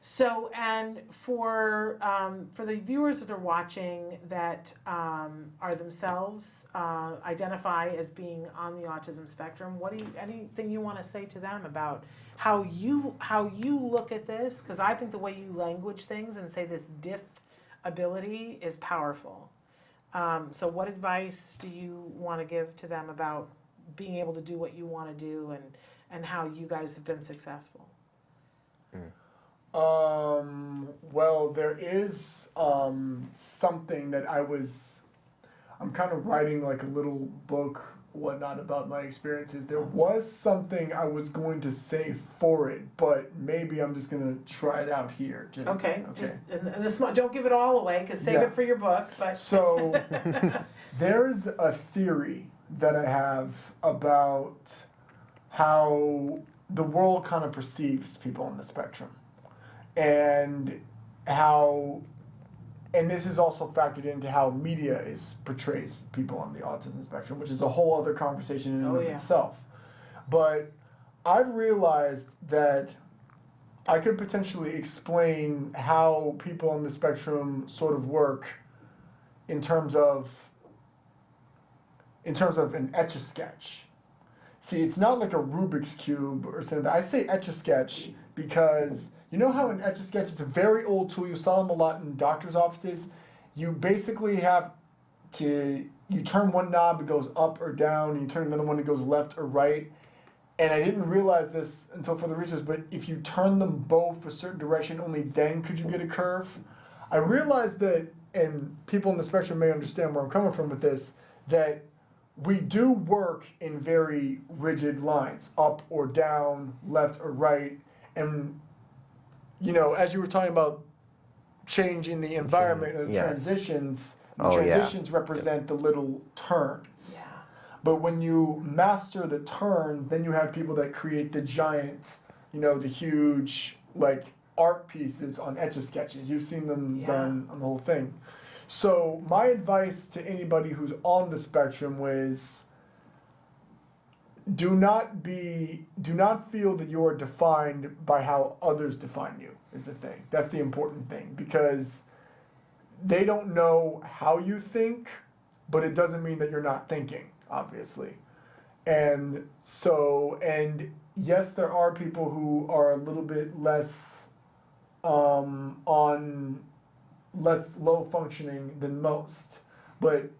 So, and for the viewers that are watching that are themselves identify as being on the autism spectrum, anything you want to say to them about how you look at this? Because I think the way you language things and say this diff ability is powerful. So, what advice do you want to give to them about being able to do what you want to do and how you guys have been successful? Well, there is something that I'm kind of writing like a little book, whatnot, about my experiences. There was something I was going to say for it, but maybe I'm just going to try it out here. Okay. Just and this, don't give it all away, because save it for your book. But so there's a theory that I have about how the world kind of perceives people on the spectrum. And this is also factored into how media portrays people on the autism spectrum, which is a whole other conversation in and of itself. But I've realized that I could potentially explain how people on the spectrum sort of work in terms of an Etch-a-Sketch. See, it's not like a Rubik's Cube or something. I say Etch-a-Sketch because you know how an Etch-a-Sketch, it's a very old tool. You saw them a lot in doctor's offices. You basically you turn one knob, it goes up or down, and you turn another one, it goes left or right. And I didn't realize this until for the research, but if you turn them both a certain direction, only then could you get a curve. I realized that, and people in the spectrum may understand where I'm coming from with this, that we do work in very rigid lines, up or down, left or right. And, you know, as you were talking about changing the environment or the transitions, transitions represent the little turns. Yeah. But when you master the turns, then you have people that create the giant, you know, the huge, like, art pieces on Etch-a-Sketches. You've seen them done on the whole thing. So my advice to anybody who's on the spectrum was, do not feel that you are defined by how others define you, is the thing. That's the important thing, because they don't know how you think, but it doesn't mean that you're not thinking, obviously. And so, and yes, there are people who are a little bit less less low functioning than most, but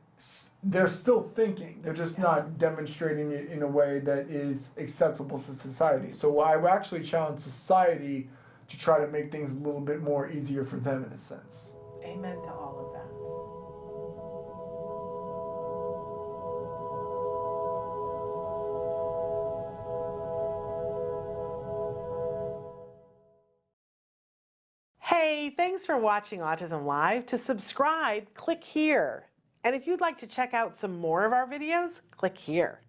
they're still thinking. They're just not demonstrating it in a way that is acceptable to society. So I would actually challenge society to try to make things a little bit more easier for them in a sense. Amen to all of that. Hey, thanks for watching Autism Live. To subscribe, click here. And if you'd like to check out some more of our videos, click here.